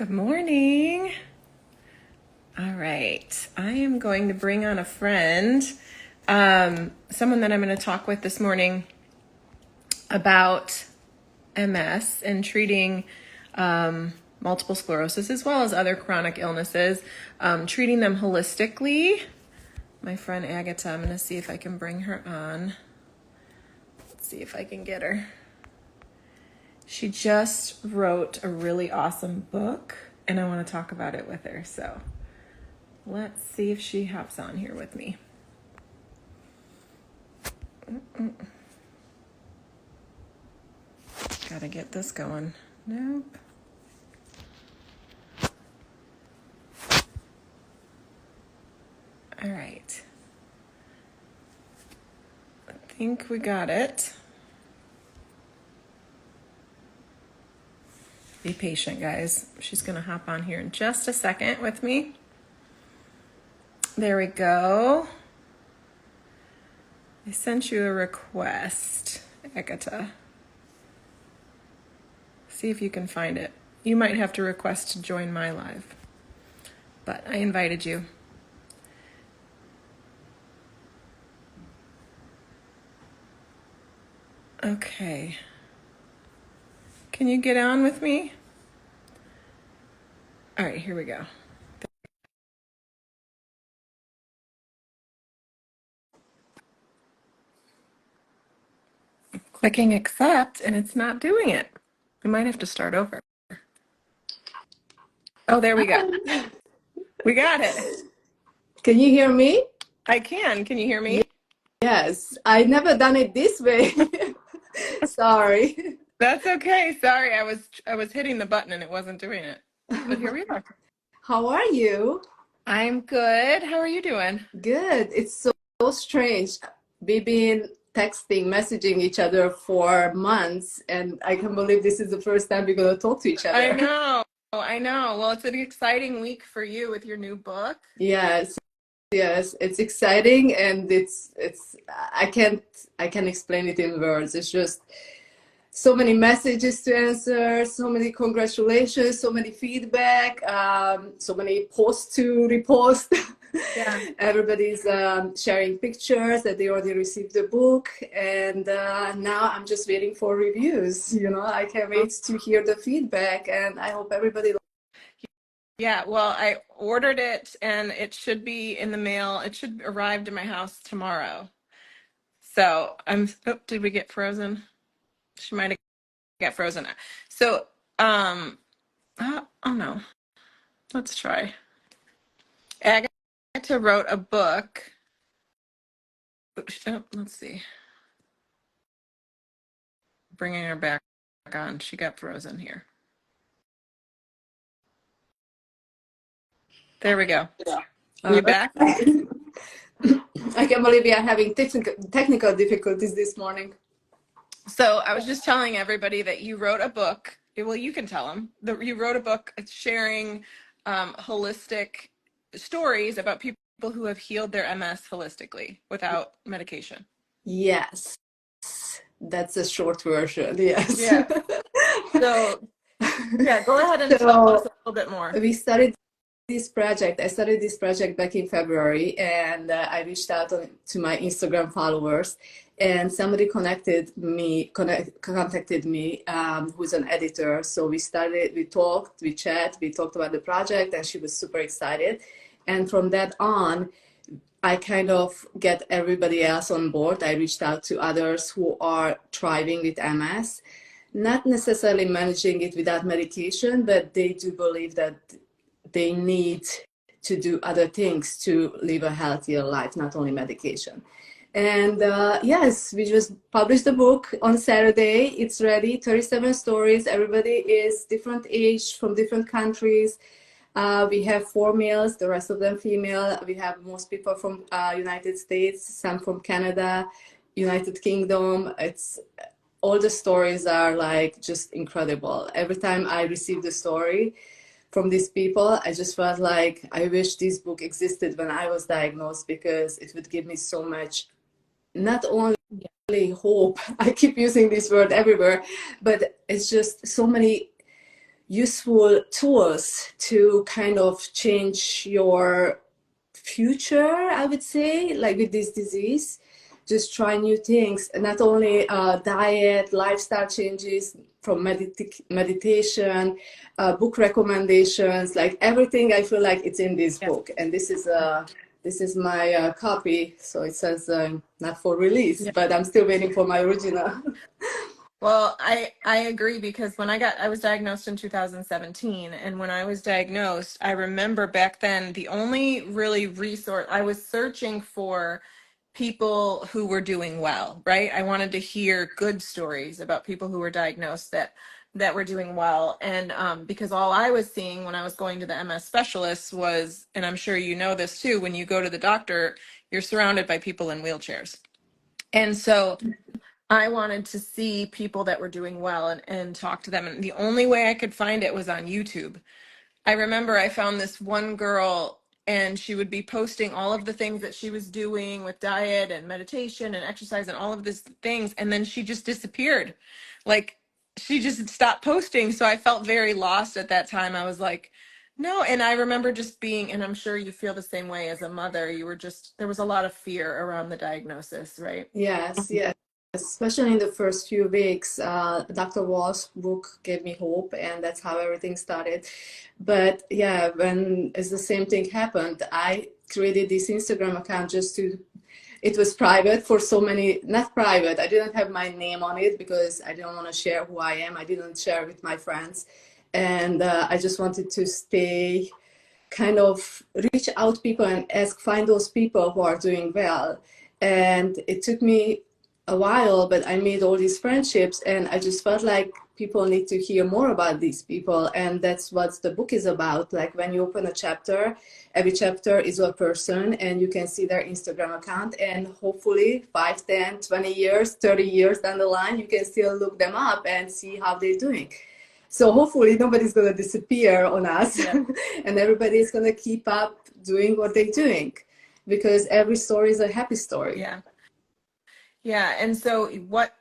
Good morning. All right, I am going to bring on a friend, someone that I'm going to talk with this morning about MS and treating multiple sclerosis as well as other chronic illnesses, treating them holistically. My friend Agatha, I'm going to see if I can bring her on. Let's see if I can get her. She just wrote a really awesome book, and I want to talk about it with her. So let's see if she hops on here with me. Gotta get this going. Nope. All right. I think we got it. Be patient, guys. She's gonna hop on here in just a second with me. There we go. I sent you a request, Agatha. See if you can find it. You might have to request to join my live, but I invited you. Okay. Can you get on with me? All right, here we go. Clicking accept and it's not doing it. I might have to start over. Oh, there we go. We got it. Can you hear me? I can. Can you hear me? Yes. I never done it this way. Sorry. That's okay. Sorry, I was hitting the button and it wasn't doing it. But here we are. How are you? I'm good. How are you doing? Good. It's so strange. We've been texting, messaging each other for months, and I can't believe this is the first time we're going to talk to each other. I know. I know. Well, it's an exciting week for you with your new book. Yes. Yes, it's exciting, and it's I can't explain it in words. It's just so many messages to answer, so many congratulations, so many feedback, so many posts to repost. Yeah. Everybody's sharing pictures that they already received the book, and now I'm just waiting for reviews. I can't wait to hear the feedback, and I hope everybody. Yeah, well, I ordered it and it should be in the mail. It should arrive to my house tomorrow. So did we get frozen? She might have got frozen. So, oh no, let's try. Agatha wrote a book. Oh, let's see. Bringing her back on. She got frozen here. There we go. Are you back? I can't believe we are having technical difficulties this morning. So I was just telling everybody that you wrote a book. Well, you can tell them that you wrote a book sharing holistic stories about people who have healed their MS holistically without medication. Yes, that's a short version. Yes. Yeah. So yeah, go ahead and tell us a little bit more. We started this project. I started this project back in February, and I reached out to my Instagram followers, and somebody contacted me, who's an editor. So we talked, we talked about the project, and she was super excited. And from that on, I kind of get everybody else on board. I reached out to others who are thriving with MS, not necessarily managing it without medication, but they do believe that they need to do other things to live a healthier life, not only medication. And yes, we just published the book on Saturday. It's ready, 37 stories. Everybody is different age, from different countries. We have 4 males, the rest of them female. We have most people from United States, some from Canada, United Kingdom. All the stories are like just incredible. Every time I receive the story from these people, I just felt like I wish this book existed when I was diagnosed, because it would give me so much, not only hope, I keep using this word everywhere, but it's just so many useful tools to kind of change your future, I would say, like with this disease. Just try new things, not only diet, lifestyle changes, from meditation, book recommendations, like everything. I feel like it's in this Yeah. book, and this is my copy. So it says not for release, Yeah. but I'm still waiting for my original. Well, I agree, because when I was diagnosed in 2017, and when I was diagnosed, I remember back then the only really resource I was searching for people who were doing well, right? I wanted to hear good stories about people who were diagnosed that were doing well. And because all I was seeing when I was going to the MS specialist was, and I'm sure you know this too, when you go to the doctor, you're surrounded by people in wheelchairs. And so I wanted to see people that were doing well and talk to them. And the only way I could find it was on YouTube. I remember I found this one girl, and she would be posting all of the things that she was doing with diet and meditation and exercise and all of these things. And then she just disappeared. Like, she just stopped posting. So I felt very lost at that time. I was like, no. And I remember just being, and I'm sure you feel the same way as a mother, there was a lot of fear around the diagnosis, right? Yes, yes. Especially in the first few weeks, Dr. Wall's book gave me hope, and that's how everything started. But yeah, when it's the same thing happened, I created this Instagram account just to, it was private for so many, not private, I didn't have my name on it because I didn't want to share who I am. I didn't share with my friends. And I just wanted to stay, kind of reach out people and find those people who are doing well. And it took me a while, but I made all these friendships, and I just felt like people need to hear more about these people. And that's what the book is about. Like when you open a chapter, every chapter is a person, and you can see their Instagram account, and hopefully 5, 10, 20 years, 30 years down the line, you can still look them up and see how they're doing. So hopefully nobody's going to disappear on us. Yeah. And everybody is going to keep up doing what they're doing, because every story is a happy story. Yeah. Yeah. And so what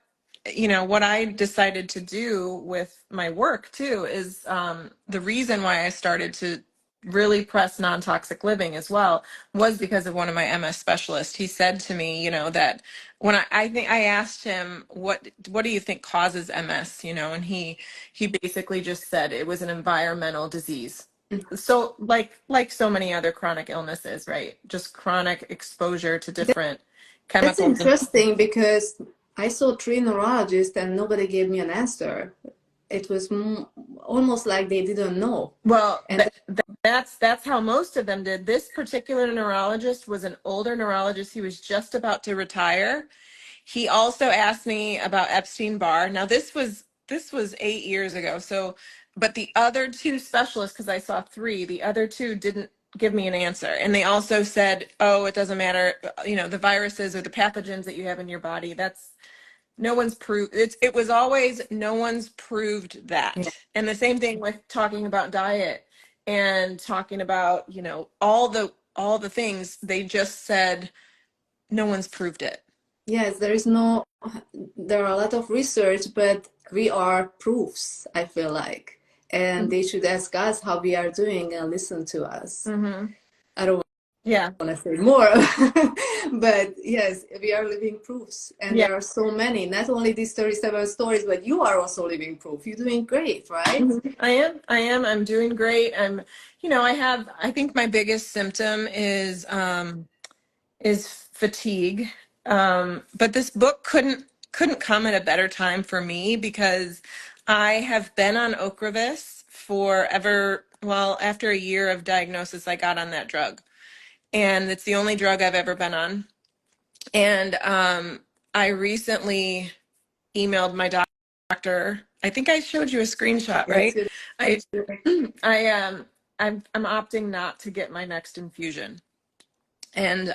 I decided to do with my work too is the reason why I started to really press non-toxic living as well was because of one of my MS specialists. He said to me, that when I think I asked him, what do you think causes MS, and he basically just said it was an environmental disease. So like so many other chronic illnesses, right? Just chronic exposure to different That's chemicals. interesting, because I saw 3 neurologists and nobody gave me an answer. It was almost like they didn't know. Well, And that's how most of them did. This particular neurologist was an older neurologist. He was just about to retire. He also asked me about Epstein-Barr. Now this was 8 years ago. So, but the other two specialists, because I saw three, the other two didn't give me an answer. And they also said, oh, it doesn't matter, the viruses or the pathogens that you have in your body, that's no one's proved it was always no one's proved yeah, that. And the same thing with talking about diet and talking about, all the things, they just said no one's proved it. yes, there are a lot of research, but we are proofs, I feel like. And they should ask us how we are doing and listen to us. Mm-hmm. I don't Yeah. want to say more, but yes, we are living proofs. And Yeah. there are so many, not only these 37 stories, but you are also living proof. You're doing great, right? Mhm. I'm doing great. I think my biggest symptom is fatigue. But this book couldn't come at a better time for me, because I have been on Ocrevus forever. Well, after a year of diagnosis, I got on that drug, and it's the only drug I've ever been on. And I recently emailed my doctor. I think I showed you a screenshot, Yes, right? I I I'm opting not to get my next infusion. And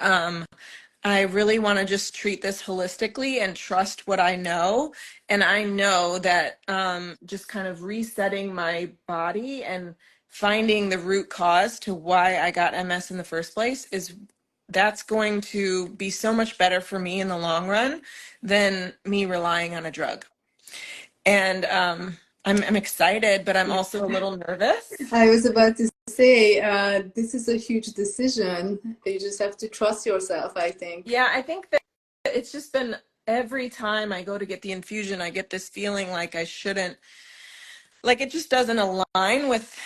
I really want to just treat this holistically and trust what I know. And I know that just kind of resetting my body and finding the root cause to why I got MS in the first place that's going to be so much better for me in the long run than me relying on a drug. And I'm excited, but I'm also a little nervous. I was about to say, this is a huge decision. You just have to trust yourself, I think. Yeah, I think that it's just been every time I go to get the infusion, I get this feeling like I shouldn't, like it just doesn't align with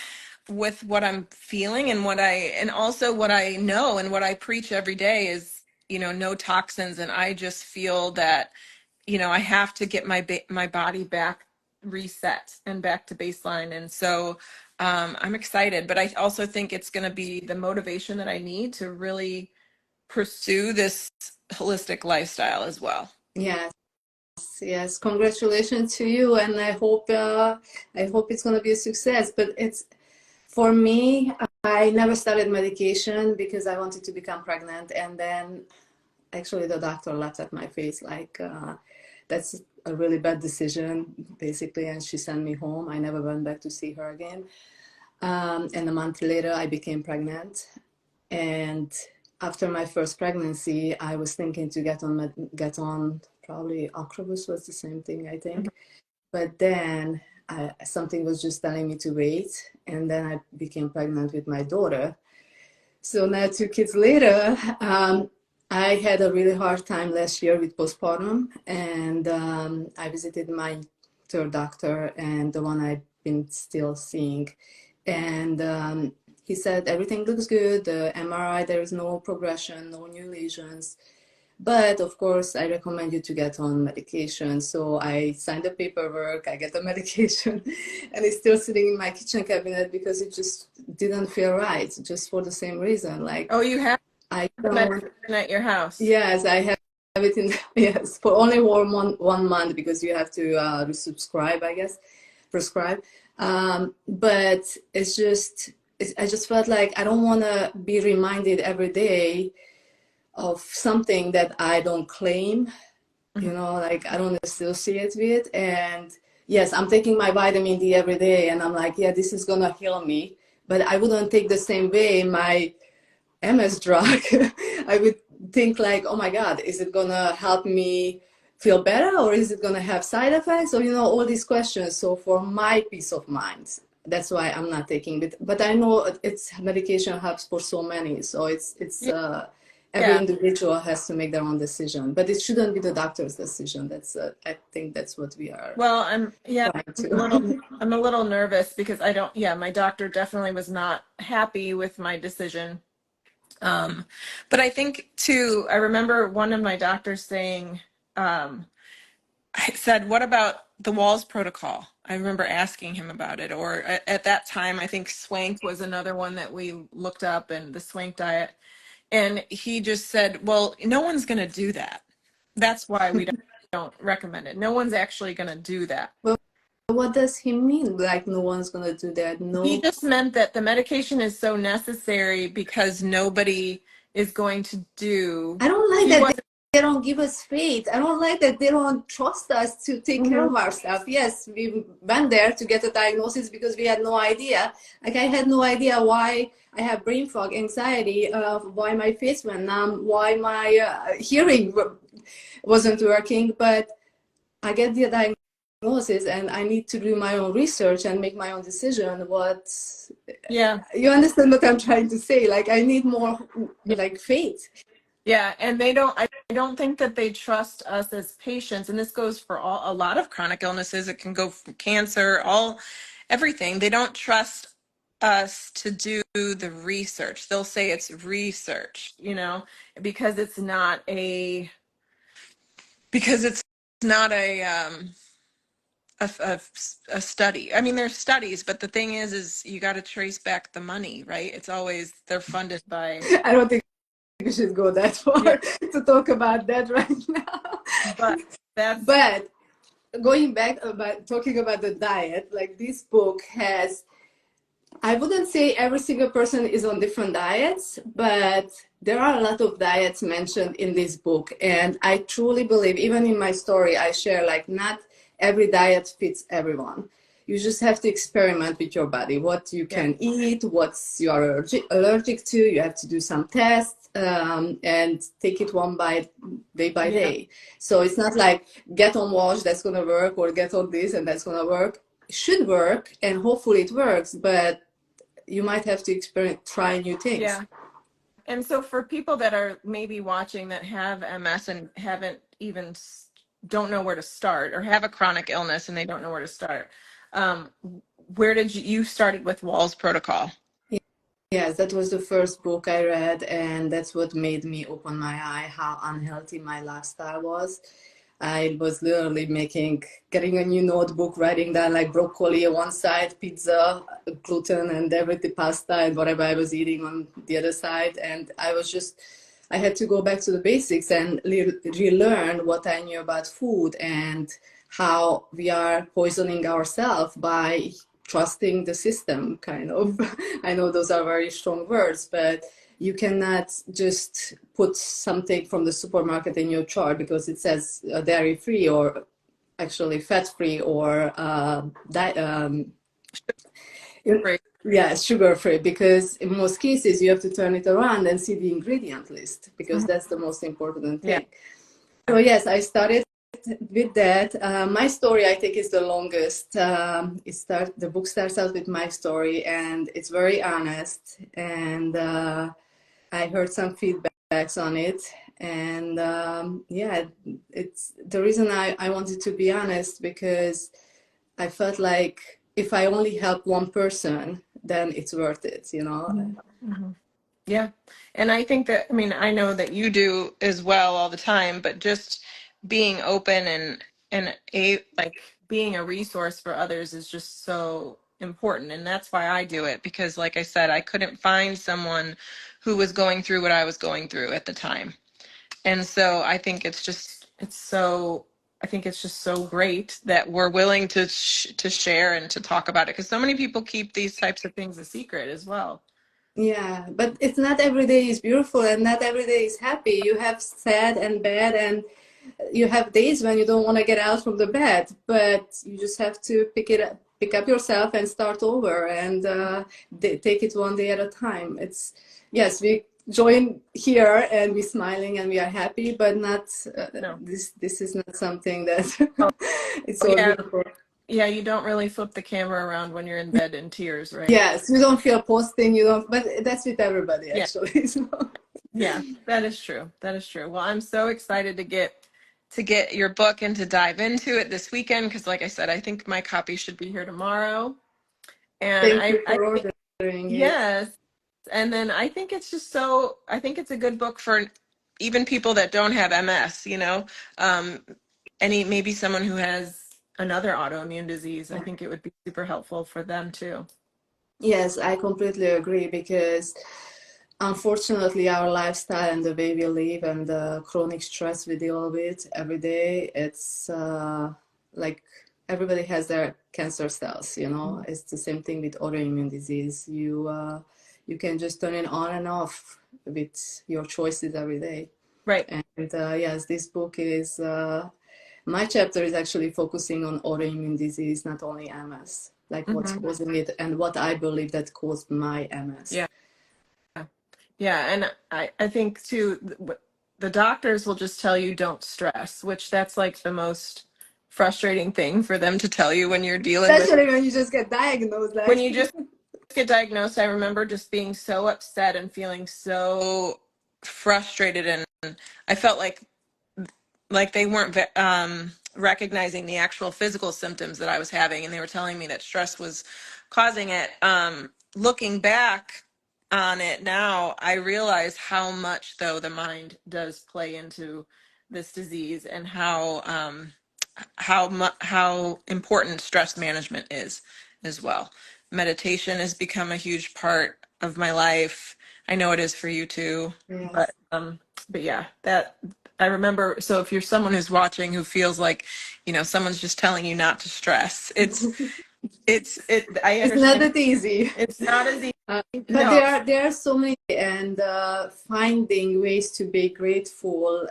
what I'm feeling and and also what I know and what I preach every day is, no toxins. And I just feel that, I have to get my body back reset and back to baseline. And so I'm excited, but I also think it's going to be the motivation that I need to really pursue this holistic lifestyle as well. Yes, yes. Congratulations to you, and I hope it's going to be a success. But it's for me, I never started medication because I wanted to become pregnant, and then actually the doctor laughed at my face like that's a really bad decision, basically, and she sent me home. I never went back to see her again. And a month later, I became pregnant. And after my first pregnancy, I was thinking to get on probably Ocrevus was the same thing, I think. But then something was just telling me to wait. And then I became pregnant with my daughter. So now 2 kids later, I had a really hard time last year with postpartum. And I visited my third doctor and the one I've been still seeing. And he said everything looks good, the MRI, there is no progression, no new lesions. But of course, I recommend you to get on medication. So I signed the paperwork, I get the medication, and it's still sitting in my kitchen cabinet because it just didn't feel right, just for the same reason. Like, Oh, you have I the don't, medication at your house? yes, I have it in, yes, for only 1 month because you have to resubscribe, I guess, prescribe. But I just felt like I don't want to be reminded every day of something that I don't claim, like I don't associate with. And yes, I'm taking my vitamin D every day and I'm like, yeah, this is gonna heal me. But I wouldn't take the same way my MS drug. I would think like, oh my God, is it gonna help me feel better or is it gonna have side effects? Or, all these questions. So for my peace of mind, that's why I'm not taking it. But I know it's medication helps for so many. So every Yeah. individual has to make their own decision, but it shouldn't be the doctor's decision. I think that's what we are Well, trying to. I'm a little nervous because my doctor definitely was not happy with my decision. But I think too, I remember one of my doctors saying, I said, what about the Walls protocol? I remember asking him about it. Or at that time, I think Swank was another one that we looked up, and the Swank diet. And he just said, well, no one's going to do that. That's why we don't recommend it. No one's actually going to do that. Well, what does he mean? Like no one's gonna do that? He No. just meant that the medication is so necessary because nobody is going to do. I don't like He that wasn't. they don't give us faith. I don't like that they don't trust us to take care of ourselves. Yes, we went there to get a diagnosis because we had no idea. Like I had no idea why I have brain fog, anxiety, why my face went numb, why my hearing wasn't working. But I get the diagnosis and I need to do my own research and make my own decision. Yeah. You understand what I'm trying to say? Like I need more like faith. Yeah, and I don't think that they trust us as patients, and this goes for a lot of chronic illnesses. It can go from cancer, everything. They don't trust us to do the research. They'll say it's research, because it's not a study. I mean, there's studies, but the thing is you got to trace back the money, right? It's always they're funded by. I don't think we should go that far Yeah, to talk about that right now. but Going back about talking about the diet, like this book has, I wouldn't say every single person is on different diets, but there are a lot of diets mentioned in this book. And I truly believe, even in my story, I share like not every diet fits everyone. You just have to experiment with your body, what you can eat, what you are allergic to. You have to do some tests and take it day by day. So it's not like get on wash, that's going to work, or get on this and that's going to work. should work, and hopefully it works, but you might have to try new things. Yeah. And so for people that are maybe watching that have MS and don't know where to start, or have a chronic illness and they don't know where to start, where did you started with Wall's Protocol? Yes, that was the first book I read, and that's what made me open my eye how unhealthy my lifestyle was. I was literally getting a new notebook, writing down like broccoli on one side, pizza, gluten, and everything, pasta, and whatever I was eating on the other side. And I had to go back to the basics and relearn what I knew about food and how we are poisoning ourselves by trusting the system, kind of. I know those are very strong words, but you cannot just put something from the supermarket in your chart because it says dairy free or actually fat free or sugar free, because in most cases you have to turn it around and see the ingredient list, because that's the most important thing. So yes, I started with that. My story, I think, is the longest. The book starts out with my story, and it's very honest. And I heard some feedbacks on it, and it's the reason I wanted to be honest, because I felt like if I only help one person, then it's worth it, you know. Mm-hmm. Yeah. And I think that, I mean, I know that you do as well all the time, but just being open and like being a resource for others is just so important. And that's why I do it, because like I said, I couldn't find someone who was going through what I was going through at the time. And so I think I think it's just so great that we're willing to share and to talk about it, because so many people keep these types of things a secret as well. Yeah, but it's not every day is beautiful and not every day is happy. You have sad and bad, and you have days when you don't want to get out from the bed, but you just have to pick up yourself and start over, and take it one day at a time. Yes, we join here and we're smiling and we are happy, but not No. This is not something that it's so Yeah. beautiful. Yeah, you don't really flip the camera around when you're in bed in tears, right? Yes, you don't feel posting, but that's with everybody, actually. So. Yeah, that is true. That is true. Well, I'm so excited to get your book and to dive into it this weekend, because like I said, I think my copy should be here tomorrow. And Thank you for ordering it. Yes. And then I think it's I think it's a good book for even people that don't have MS, maybe someone who has another autoimmune disease. I think it would be super helpful for them too. Yes, I completely agree, because unfortunately our lifestyle and the way we live and the chronic stress we deal with every day, it's like everybody has their cancer cells, It's the same thing with autoimmune disease. You can just turn it on and off with your choices every day. Right. And yes, this book is my chapter is actually focusing on autoimmune disease, not only MS, like what's causing it and what I believe that caused my MS. Yeah. Yeah. And I think too, the doctors will just tell you don't stress, which that's like the most frustrating thing for them to tell you when you're dealing especially when you just get diagnosed. When you just get diagnosed, I remember just being so upset and feeling so frustrated, and I felt like they weren't recognizing the actual physical symptoms that I was having, and they were telling me that stress was causing it. Looking back on it now, I realize how much, though, the mind does play into this disease, and how important stress management is as well. Meditation has become a huge part of my life. I know it is for you too. Yes. But yeah, that I remember. So if you're someone who's watching who feels like, someone's just telling you not to stress, I understand. It's not that easy. It's not as easy. But No. there are so many, and finding ways to be grateful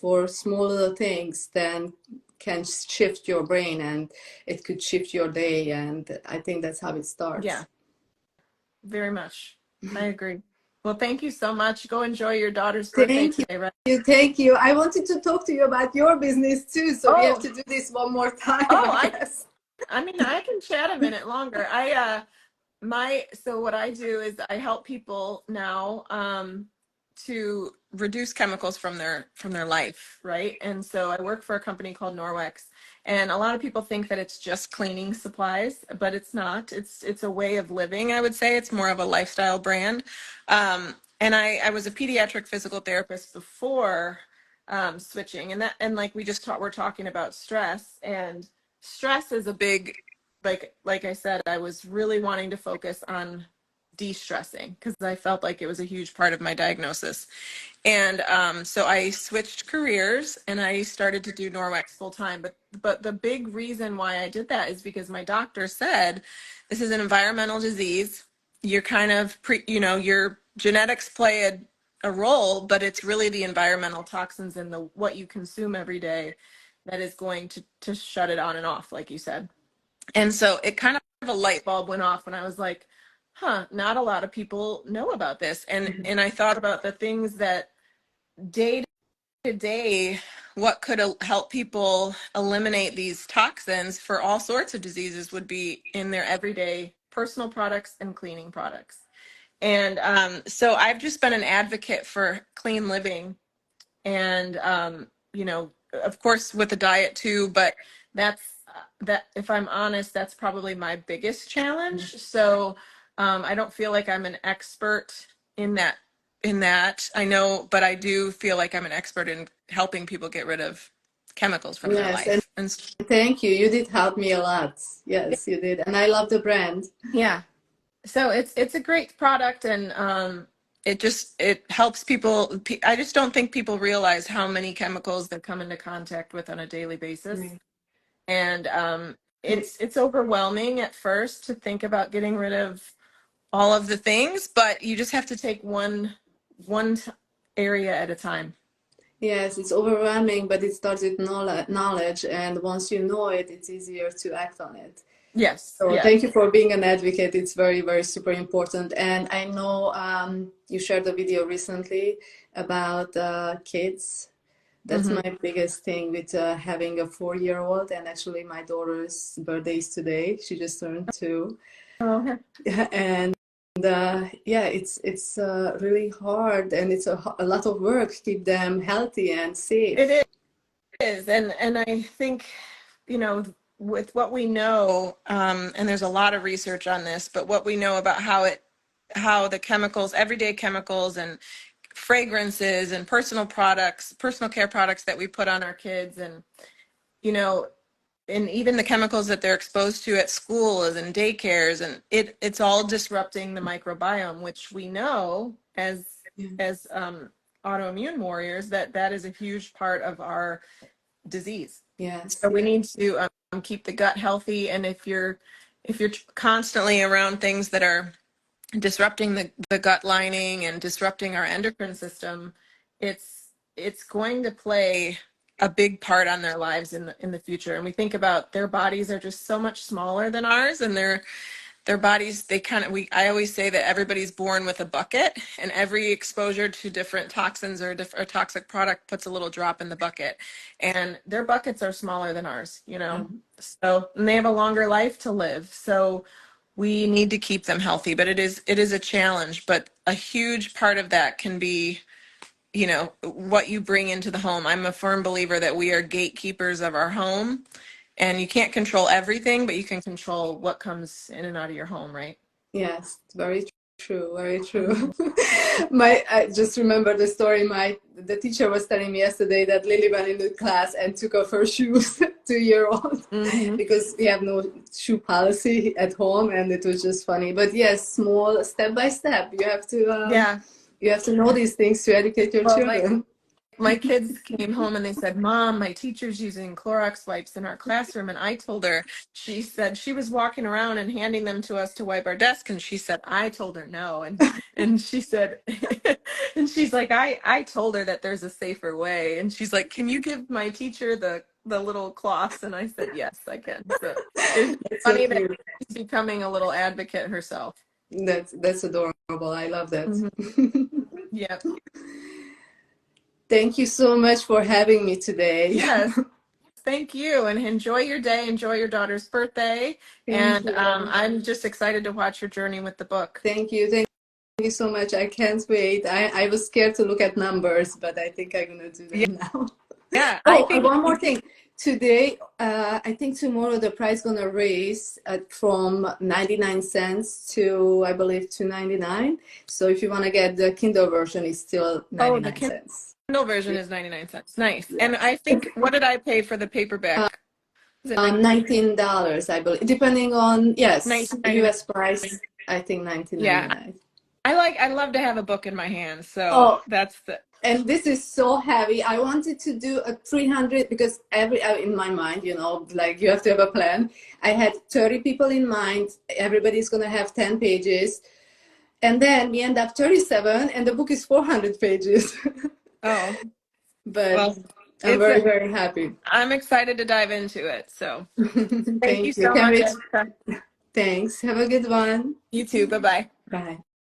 for small little things then can shift your brain, and it could shift your day, and I think that's how it starts. Yeah, very much. I agree. Well, thank you so much. Go enjoy your daughter's birthday today, right? Thank you. I wanted to talk to you about your business too, so we have to do this one more time. I I mean, I can chat a minute longer. So what I do is I help people now to reduce chemicals from their life, right? And so I work for a company called Norwex, and a lot of people think that it's just cleaning supplies, but it's not. It's a way of living, I would say. It's more of a lifestyle brand. And I was a pediatric physical therapist before switching, and like we just we're talking about stress, and stress is a big, like I said, I was really wanting to focus on de-stressing because I felt like it was a huge part of my diagnosis. And so I switched careers and I started to do Norwex full time. But the big reason why I did that is because my doctor said this is an environmental disease. You're kind of your genetics play a role, but it's really the environmental toxins and the what you consume every day that is going to shut it on and off, like you said. And so it kind of a light bulb went off when I was like, huh, not a lot of people know about this. And I thought about the things that day to day, what could help people eliminate these toxins for all sorts of diseases would be in their everyday personal products and cleaning products. And so I've just been an advocate for clean living and of course with the diet too, but that's that if I'm honest, that's probably my biggest challenge. So I don't feel like I'm an expert in that I know, but I do feel like I'm an expert in helping people get rid of chemicals from their Yes, and life. And thank you. You did help me a lot. Yes, you did. And I love the brand. yeah, so it's a great product, and it helps people. I just don't think people realize how many chemicals they come into contact with on a daily basis. Right. And it's overwhelming at first to think about getting rid of all of the things, but you just have to take one area at a time. Yes, it's overwhelming, but it starts with knowledge, and once you know it, it's easier to act on it. Yes, So yes. thank you for being an advocate. It's very, very super important. And I know you shared a video recently about kids. That's Mm-hmm. my biggest thing with having a 4-year-old. And actually, my daughter's birthday is today. She just turned 2. Oh, And yeah, it's really hard, and it's a lot of work to keep them healthy and safe. it is, and I think with what we know, and there's a lot of research on this, but what we know about how the chemicals, everyday chemicals and fragrances and personal care products that we put on our kids, and you know and even the chemicals that they're exposed to at schools and daycares, and it's all disrupting the microbiome, which we know as autoimmune warriors that is a huge part of our disease. Yes. So we need to keep the gut healthy, and if you're constantly around things that are disrupting the gut lining and disrupting our endocrine system, it's going to play a big part on their lives in the future. And we think about their bodies are just so much smaller than ours, and their bodies, they kind of, I always say that everybody's born with a bucket, and every exposure to different toxins or a toxic product puts a little drop in the bucket, and their buckets are smaller than ours, so, and they have a longer life to live. So we need to keep them healthy, but it is a challenge, but a huge part of that can be what you bring into the home. I'm a firm believer that we are gatekeepers of our home, and you can't control everything, but you can control what comes in and out of your home, right? Yes, very true, very true. I just remember the story. The teacher was telling me yesterday that Lily went into class and took off her shoes, 2-year-old, because we have no shoe policy at home, and it was just funny. But yes, small, step by step. You have to you have to know these things to educate your children. My kids came home and they said, Mom, my teacher's using Clorox wipes in our classroom. And I told her, she said she was walking around and handing them to us to wipe our desk. And she said, I told her no. And she said, and she's like, I told her that there's a safer way. And she's like, can you give my teacher the little cloths? And I said, yes, I can. So it's funny that she's becoming a little advocate herself. That's adorable. I love that. Yep. Thank you so much for having me today. Yes. thank you. And enjoy your day. Enjoy your daughter's birthday. Thank And you. I'm just excited to watch your journey with the book. Thank you. Thank you so much. I can't wait. I was scared to look at numbers, but I think I'm gonna do Yeah, that now. yeah. I Oh, think one more thing. Today, I think tomorrow the price gonna raise from 99 cents to, I believe, 2.99. So if you wanna get the Kindle version, it's still the 99 cents. Kindle version is 99 cents. Nice. Yeah. And I think, what did I pay for the paperback? Is it 19? $19, I believe, depending on, yes, 19.99. US price, I think Yeah. 19.99. I love to have a book in my hands. So Oh, that's the, and this is so heavy. I wanted to do a 300 because in my mind, like you have to have a plan. I had 30 people in mind. Everybody's going to have 10 pages. And then we end up 37 and the book is 400 pages. oh, But well, I'm it's very, very happy. I'm excited to dive into it. So thank you Thank you. so Can't much, wait. Erica. Thanks. Have a good one. You too. Bye bye. Bye.